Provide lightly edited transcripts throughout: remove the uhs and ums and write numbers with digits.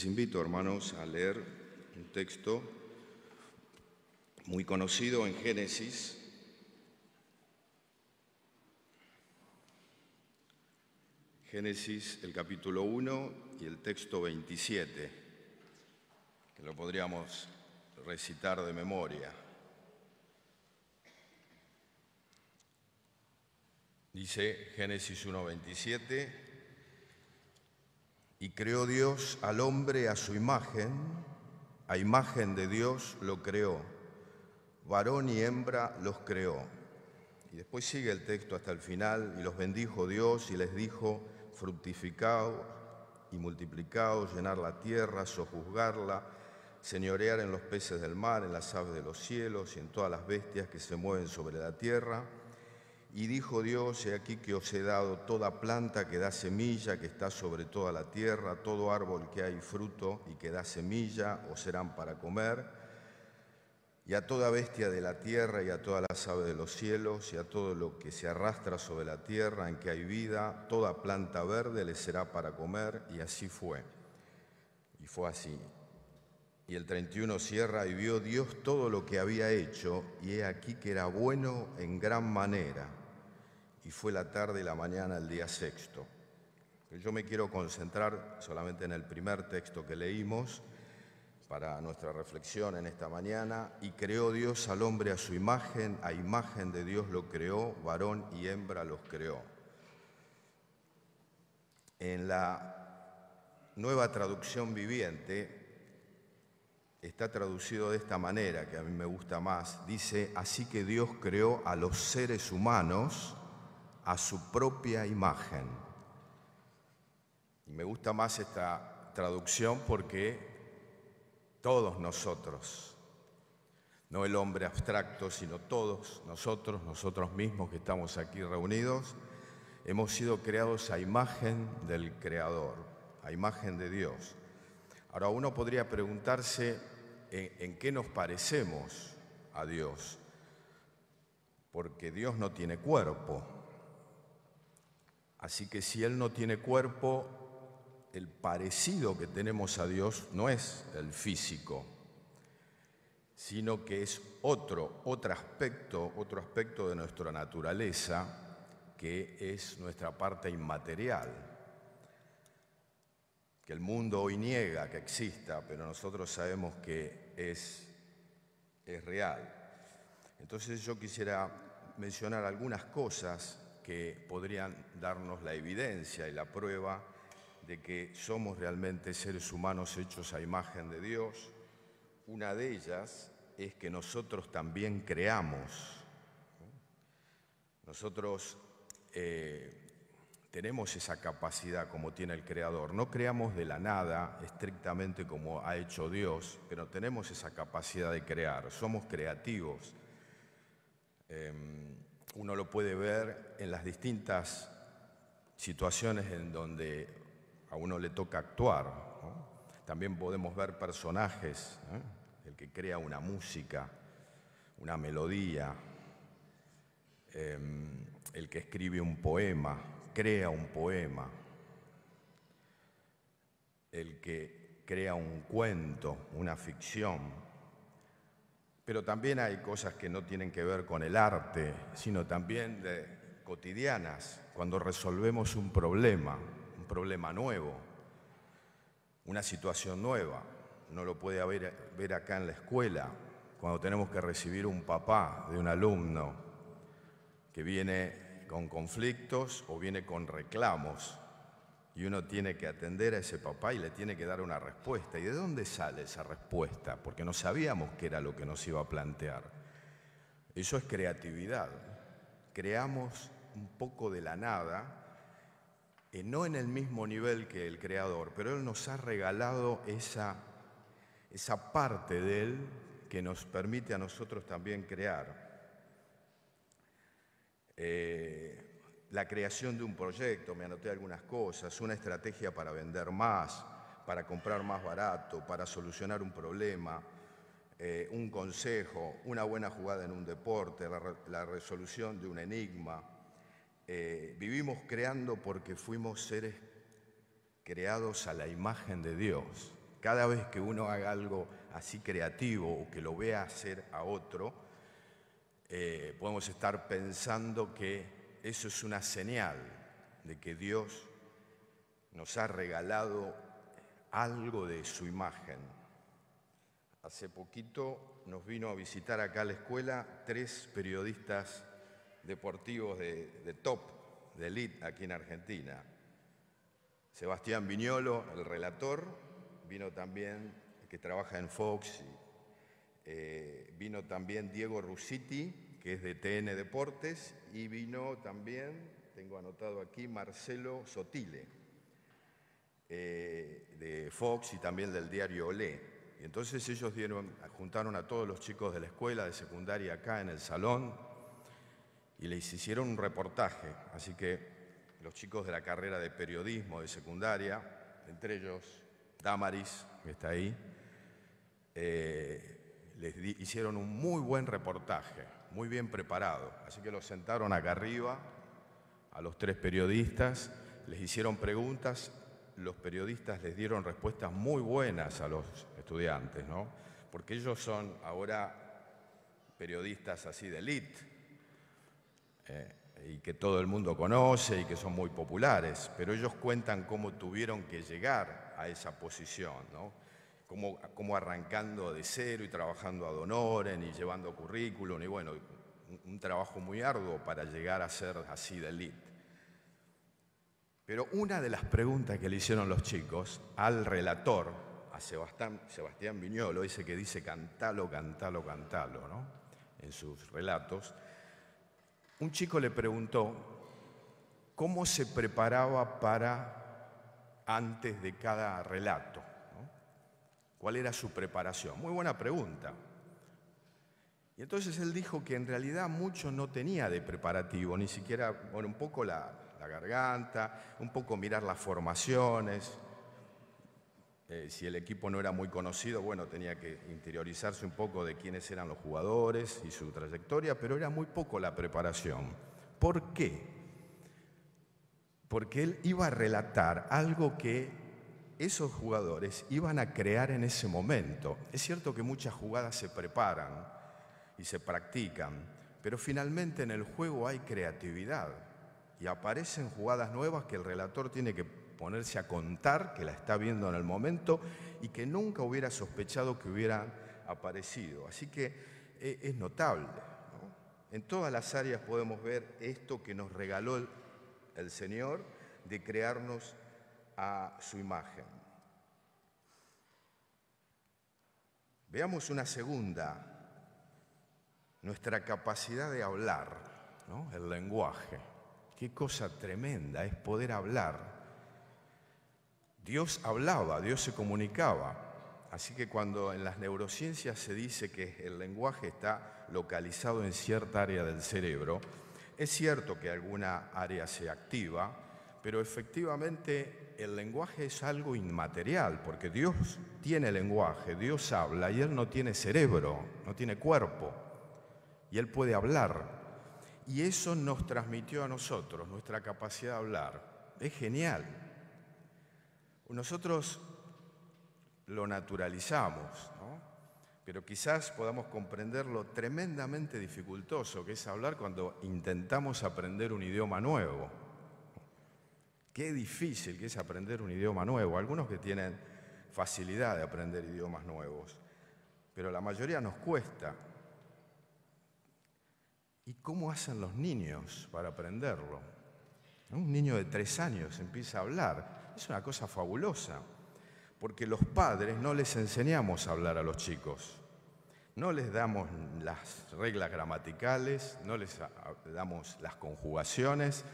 Les invito, hermanos, a leer un texto muy conocido en Génesis, el capítulo 1 y el texto 27, que lo podríamos recitar de memoria. Dice Génesis 1:27: y creó Dios al hombre a su imagen, a imagen de Dios lo creó, varón y hembra los creó. Y después sigue el texto hasta el final: y los bendijo Dios y les dijo: fructificaos y multiplicaos, llenar la tierra, sojuzgarla, señorear en los peces del mar, en las aves de los cielos y en todas las bestias que se mueven sobre la tierra. Y dijo Dios: he aquí que os he dado toda planta que da semilla, que está sobre toda la tierra, todo árbol que hay fruto y que da semilla, os serán para comer, y a toda bestia de la tierra y a todas las aves de los cielos y a todo lo que se arrastra sobre la tierra en que hay vida, toda planta verde les será para comer. Y así fue. Y fue así. Y el 31 cierra: y vio Dios todo lo que había hecho, y he aquí que era bueno en gran manera. Y fue la tarde y la mañana el día sexto. Yo me quiero concentrar solamente en el primer texto que leímos para nuestra reflexión en esta mañana. Y creó Dios al hombre a su imagen, a imagen de Dios lo creó, varón y hembra los creó. En la Nueva Traducción Viviente está traducido de esta manera, que a mí me gusta más. Dice: así que Dios creó a los seres humanos a su propia imagen. Y me gusta más esta traducción porque todos nosotros, no el hombre abstracto, sino todos nosotros mismos que estamos aquí reunidos, hemos sido creados a imagen del Creador, a imagen de Dios. Ahora, uno podría preguntarse en qué nos parecemos a Dios, porque Dios no tiene cuerpo. Así que si Él no tiene cuerpo, el parecido que tenemos a Dios no es el físico, sino que es otro aspecto de nuestra naturaleza, que es nuestra parte inmaterial, que el mundo hoy niega que exista, pero nosotros sabemos que es real. Entonces yo quisiera mencionar algunas cosas que podrían darnos la evidencia y la prueba de que somos realmente seres humanos hechos a imagen de Dios. Una de ellas es que nosotros también creamos. Nosotros tenemos esa capacidad como tiene el Creador. No creamos de la nada, estrictamente como ha hecho Dios, pero tenemos esa capacidad de crear. Somos creativos. Uno lo puede ver en las distintas situaciones en donde a uno le toca actuar, ¿no? También podemos ver personajes, el que crea una música, una melodía, el que escribe un poema, crea un poema, el que crea un cuento, una ficción. Pero también hay cosas que no tienen que ver con el arte, sino también cotidianas, cuando resolvemos un problema nuevo, una situación nueva. Uno lo puede ver acá en la escuela, cuando tenemos que recibir un papá de un alumno que viene con conflictos o viene con reclamos, y uno tiene que atender a ese papá y le tiene que dar una respuesta. ¿Y de dónde sale esa respuesta? Porque no sabíamos qué era lo que nos iba a plantear. Eso es creatividad. Creamos un poco de la nada, no en el mismo nivel que el Creador, pero Él nos ha regalado esa parte de Él que nos permite a nosotros también crear. La creación de un proyecto, me anoté algunas cosas, una estrategia para vender más, para comprar más barato, para solucionar un problema, un consejo, una buena jugada en un deporte, la resolución de un enigma. Vivimos creando porque fuimos seres creados a la imagen de Dios. cada vez que uno haga algo así creativo o que lo vea hacer a otro, podemos estar pensando que eso es una señal de que Dios nos ha regalado algo de su imagen. Hace poquito nos vino a visitar acá a la escuela 3 periodistas deportivos de top, de elite aquí en Argentina. Sebastián Viñolo, el relator, vino también, que trabaja en Fox, vino también Diego Rusiti, que es de TN Deportes, y vino también, tengo anotado aquí, Marcelo Sotile, de Fox y también del diario Olé. Y entonces ellos juntaron a todos los chicos de la escuela de secundaria acá en el salón y les hicieron un reportaje. Así que los chicos de la carrera de periodismo de secundaria, entre ellos Damaris, que está ahí, hicieron un muy buen reportaje, muy bien preparado. Así que los sentaron acá arriba, a los 3 periodistas, les hicieron preguntas. Los periodistas les dieron respuestas muy buenas a los estudiantes, ¿no? Porque ellos son ahora periodistas así de élite, y que todo el mundo conoce y que son muy populares, pero ellos cuentan cómo tuvieron que llegar a esa posición, ¿no? Cómo arrancando de cero y trabajando ad honorem y llevando currículum, y bueno, un trabajo muy arduo para llegar a ser así de élite. Pero una de las preguntas que le hicieron los chicos al relator, a Sebastián Viñolo, ese que dice cantalo, cantalo, cantalo, ¿no?, en sus relatos, un chico le preguntó cómo se preparaba para antes de cada relato, ¿no? ¿Cuál era su preparación? Muy buena pregunta. Y entonces él dijo que en realidad mucho no tenía de preparativo, ni siquiera, bueno, un poco la garganta, un poco mirar las formaciones. Si el equipo no era muy conocido, bueno, tenía que interiorizarse un poco de quiénes eran los jugadores y su trayectoria, pero era muy poco la preparación. ¿Por qué? Porque él iba a relatar algo que esos jugadores iban a crear en ese momento. Es cierto que muchas jugadas se preparan y se practican, pero finalmente en el juego hay creatividad y aparecen jugadas nuevas que el relator tiene que ponerse a contar, que la está viendo en el momento y que nunca hubiera sospechado que hubieran aparecido. Así que es notable, ¿no? En todas las áreas podemos ver esto que nos regaló el Señor de crearnos a su imagen. Veamos una segunda, nuestra capacidad de hablar, ¿no?, el lenguaje. Qué cosa tremenda es poder hablar. Dios hablaba, Dios se comunicaba. Así que cuando en las neurociencias se dice que el lenguaje está localizado en cierta área del cerebro, es cierto que alguna área se activa, pero efectivamente el lenguaje es algo inmaterial, porque Dios tiene lenguaje, Dios habla y Él no tiene cerebro, no tiene cuerpo, y Él puede hablar. Y eso nos transmitió a nosotros, nuestra capacidad de hablar. Es genial. Nosotros lo naturalizamos, ¿no? Pero quizás podamos comprender lo tremendamente dificultoso que es hablar cuando intentamos aprender un idioma nuevo. Qué difícil que es aprender un idioma nuevo. Algunos que tienen facilidad de aprender idiomas nuevos, pero la mayoría nos cuesta. ¿Y cómo hacen los niños para aprenderlo? Un niño de 3 años empieza a hablar. Es una cosa fabulosa, porque los padres no les enseñamos a hablar a los chicos. No les damos las reglas gramaticales, no les damos las conjugaciones,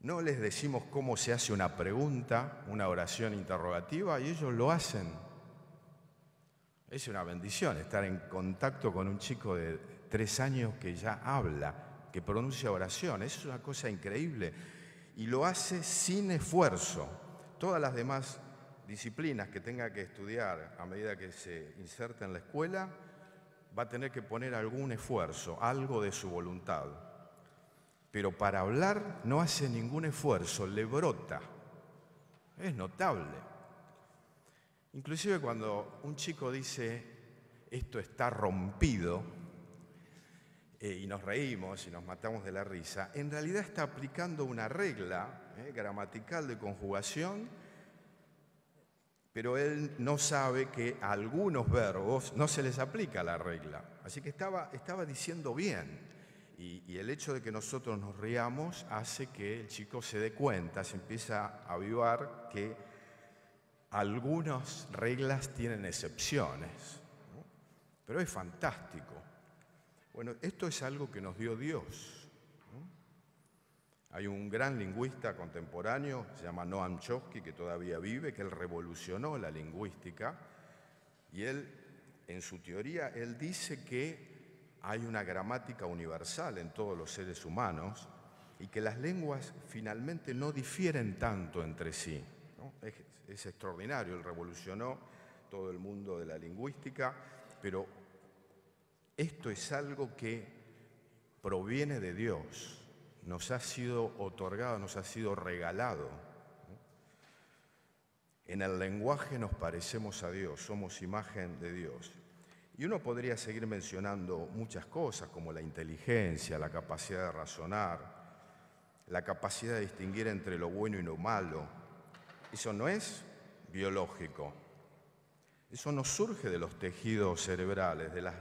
no les decimos cómo se hace una pregunta, una oración interrogativa, y ellos lo hacen. Es una bendición estar en contacto con un chico de 3 años que ya habla, que pronuncia oraciones. Es una cosa increíble y lo hace sin esfuerzo. Todas las demás disciplinas que tenga que estudiar a medida que se inserta en la escuela, va a tener que poner algún esfuerzo, algo de su voluntad. Pero para hablar no hace ningún esfuerzo, le brota. Es notable. Inclusive cuando un chico dice, esto está rompido, y nos reímos y nos matamos de la risa, en realidad está aplicando una regla gramatical de conjugación, pero él no sabe que a algunos verbos no se les aplica la regla. Así que estaba diciendo bien. Y el hecho de que nosotros nos riamos hace que el chico se dé cuenta, se empieza a avivar que algunas reglas tienen excepciones, ¿no? Pero es fantástico. Bueno, esto es algo que nos dio Dios, ¿no? Hay un gran lingüista contemporáneo, se llama Noam Chomsky, que todavía vive, que él revolucionó la lingüística, y él, en su teoría, él dice que hay una gramática universal en todos los seres humanos y que las lenguas finalmente no difieren tanto entre sí, ¿no? Es extraordinario, él revolucionó todo el mundo de la lingüística, pero esto es algo que proviene de Dios, nos ha sido otorgado, nos ha sido regalado. En el lenguaje nos parecemos a Dios, somos imagen de Dios. Y uno podría seguir mencionando muchas cosas, como la inteligencia, la capacidad de razonar, la capacidad de distinguir entre lo bueno y lo malo. Eso no es biológico. Eso no surge de los tejidos cerebrales, de las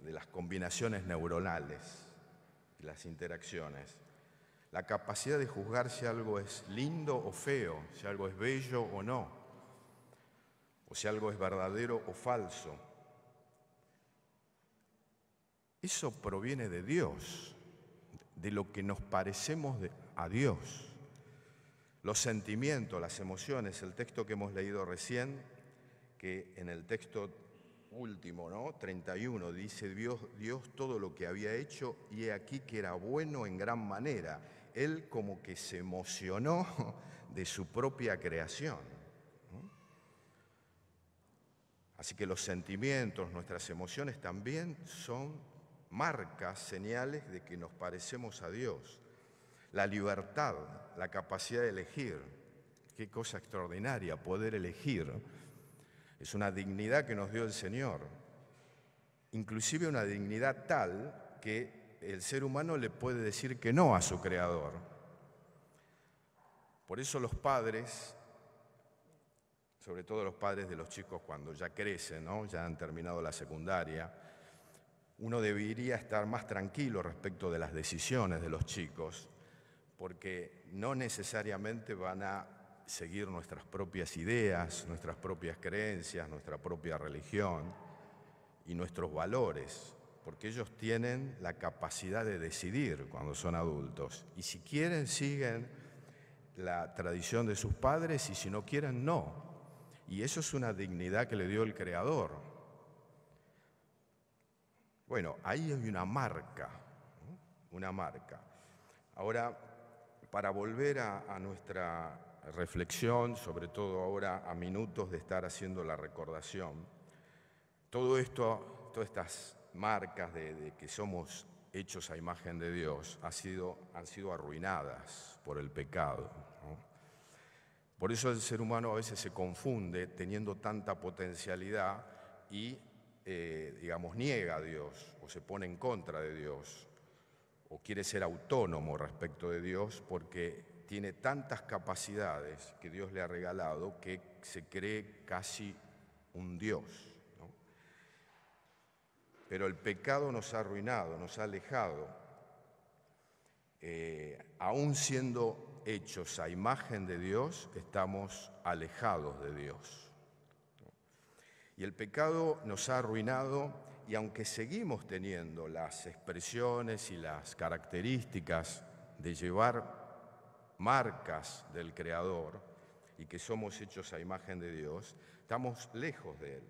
de las combinaciones neuronales, de las interacciones. La capacidad de juzgar si algo es lindo o feo, si algo es bello o no, o si algo es verdadero o falso. Eso proviene de Dios, de lo que nos parecemos a Dios. Los sentimientos, las emociones, el texto que hemos leído recién, que en el texto último, ¿no? 31, dice Dios todo lo que había hecho y he aquí que era bueno en gran manera. Él como que se emocionó de su propia creación, ¿no? Así que los sentimientos, nuestras emociones también son marcas, señales de que nos parecemos a Dios. La libertad, la capacidad de elegir, qué cosa extraordinaria poder elegir. Es una dignidad que nos dio el Señor, inclusive una dignidad tal que el ser humano le puede decir que no a su Creador. Por eso los padres, sobre todo los padres de los chicos cuando ya crecen, ¿no? Ya han terminado la secundaria, uno debería estar más tranquilo respecto de las decisiones de los chicos, porque no necesariamente van a seguir nuestras propias ideas, nuestras propias creencias, nuestra propia religión y nuestros valores, porque ellos tienen la capacidad de decidir cuando son adultos. Y si quieren, siguen la tradición de sus padres, y si no quieren, no. Y eso es una dignidad que le dio el Creador. Bueno, ahí hay una marca, ¿no? Una marca. Ahora, para volver a nuestra reflexión, sobre todo ahora a minutos de estar haciendo la recordación, todo esto, todas estas marcas de que somos hechos a imagen de Dios han sido arruinadas por el pecado, ¿no? Por eso el ser humano a veces se confunde teniendo tanta potencialidad y, niega a Dios o se pone en contra de Dios o quiere ser autónomo respecto de Dios porque tiene tantas capacidades que Dios le ha regalado que se cree casi un Dios, ¿no? Pero el pecado nos ha arruinado, nos ha alejado. Aún siendo hechos a imagen de Dios, estamos alejados de Dios, ¿no? Y el pecado nos ha arruinado, y aunque seguimos teniendo las expresiones y las características de llevar marcas del Creador y que somos hechos a imagen de Dios, estamos lejos de Él.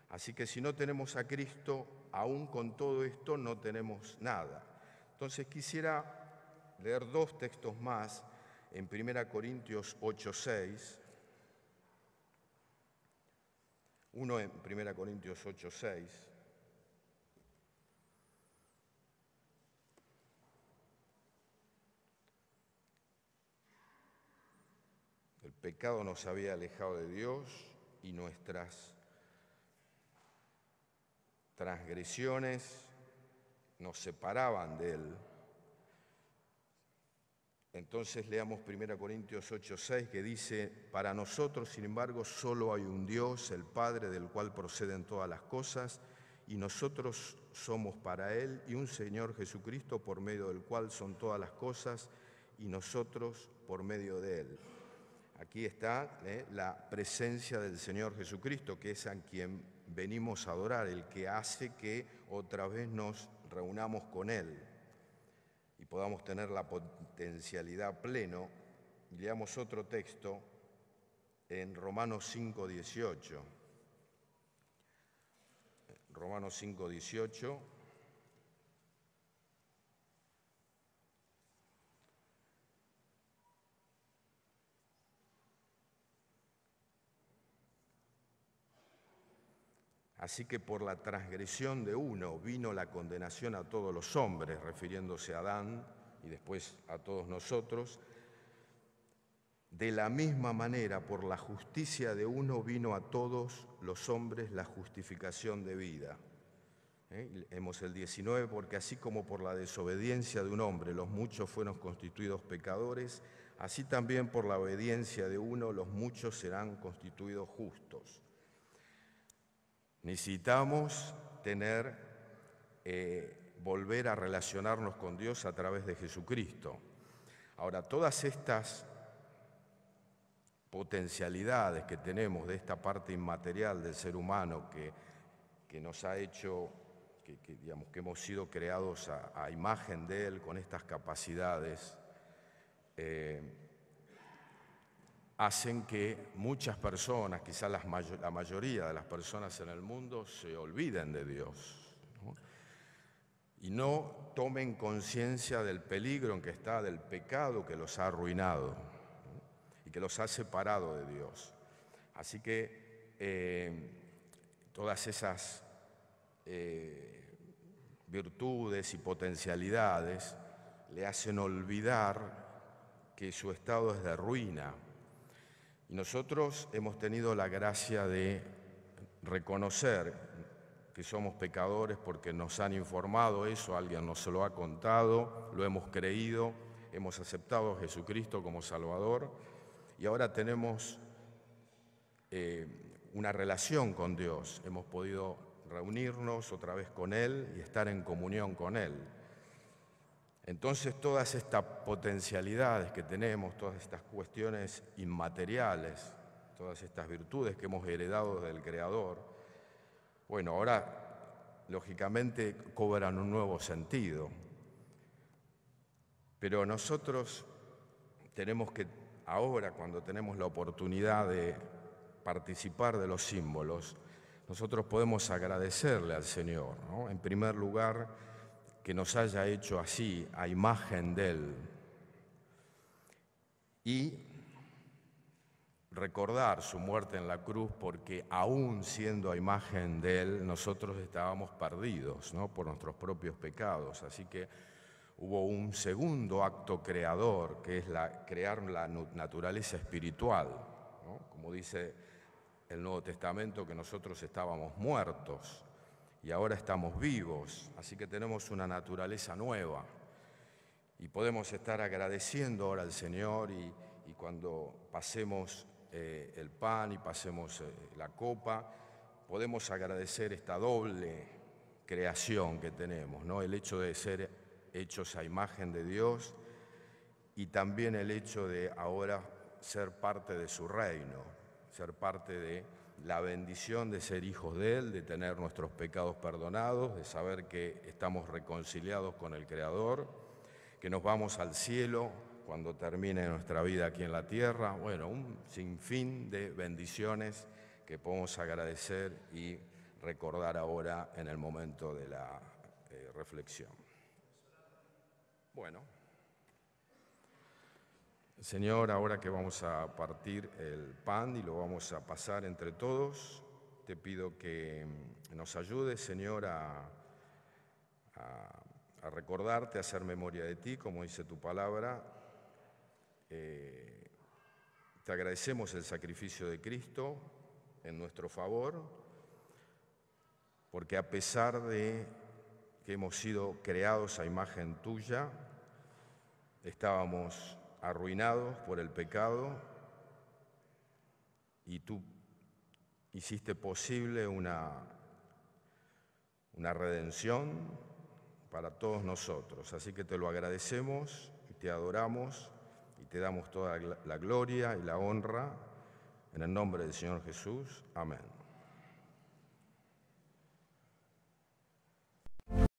Así que si no tenemos a Cristo, aún con todo esto no tenemos nada. Entonces quisiera leer dos textos más en 1 Corintios 8:6. Uno en 1 Corintios 8:6. pecado nos había alejado de Dios y nuestras transgresiones nos separaban de Él. Entonces leamos 1 Corintios 8:6 que dice: para nosotros, sin embargo, solo hay un Dios, el Padre, del cual proceden todas las cosas, y nosotros somos para Él, y un Señor Jesucristo, por medio del cual son todas las cosas, y nosotros por medio de Él. Aquí está la presencia del Señor Jesucristo, que es a quien venimos a adorar, el que hace que otra vez nos reunamos con Él y podamos tener la potencialidad pleno. Leamos otro texto en Romanos 5:18. Romanos 5:18. Así que por la transgresión de uno vino la condenación a todos los hombres, refiriéndose a Adán y después a todos nosotros. De la misma manera, por la justicia de uno vino a todos los hombres la justificación de vida. Leemos el 19, porque así como por la desobediencia de un hombre los muchos fueron constituidos pecadores, así también por la obediencia de uno los muchos serán constituidos justos. Necesitamos volver a relacionarnos con Dios a través de Jesucristo. Ahora, todas estas potencialidades que tenemos de esta parte inmaterial del ser humano que nos ha hecho, digamos, que hemos sido creados a imagen de Él con estas capacidades, hacen que muchas personas, quizás la mayoría de las personas en el mundo, se olviden de Dios, ¿no? Y no tomen conciencia del peligro en que está, del pecado que los ha arruinado, ¿no? Y que los ha separado de Dios. Así que todas esas virtudes y potencialidades le hacen olvidar que su estado es de ruina. Y nosotros hemos tenido la gracia de reconocer que somos pecadores porque nos han informado eso, alguien nos lo ha contado, lo hemos creído, hemos aceptado a Jesucristo como Salvador y ahora tenemos una relación con Dios. Hemos podido reunirnos otra vez con Él y estar en comunión con Él. Entonces todas estas potencialidades que tenemos, todas estas cuestiones inmateriales, todas estas virtudes que hemos heredado del Creador, bueno, ahora lógicamente cobran un nuevo sentido. Pero nosotros tenemos que, ahora cuando tenemos la oportunidad de participar de los símbolos, nosotros podemos agradecerle al Señor, ¿no? En primer lugar, que nos haya hecho así, a imagen de Él, y recordar su muerte en la cruz, porque aún siendo a imagen de Él, nosotros estábamos perdidos, ¿no? Por nuestros propios pecados. Así que hubo un segundo acto creador, que es crear la naturaleza espiritual, ¿no? Como dice el Nuevo Testamento, que nosotros estábamos muertos y ahora estamos vivos, así que tenemos una naturaleza nueva y podemos estar agradeciendo ahora al Señor y cuando pasemos el pan y pasemos la copa, podemos agradecer esta doble creación que tenemos, ¿no? El hecho de ser hechos a imagen de Dios y también el hecho de ahora ser parte de su reino, ser parte de la bendición de ser hijos de Él, de tener nuestros pecados perdonados, de saber que estamos reconciliados con el Creador, que nos vamos al cielo cuando termine nuestra vida aquí en la tierra. Bueno, un sinfín de bendiciones que podemos agradecer y recordar ahora en el momento de la reflexión. Bueno, Señor, ahora que vamos a partir el pan y lo vamos a pasar entre todos, te pido que nos ayudes, Señor, a recordarte, a hacer memoria de ti, como dice tu palabra, Te agradecemos el sacrificio de Cristo en nuestro favor, porque a pesar de que hemos sido creados a imagen tuya, estábamos arruinados por el pecado y tú hiciste posible una redención para todos nosotros. Así que te lo agradecemos y te adoramos y te damos toda la gloria y la honra en el nombre del Señor Jesús. Amén.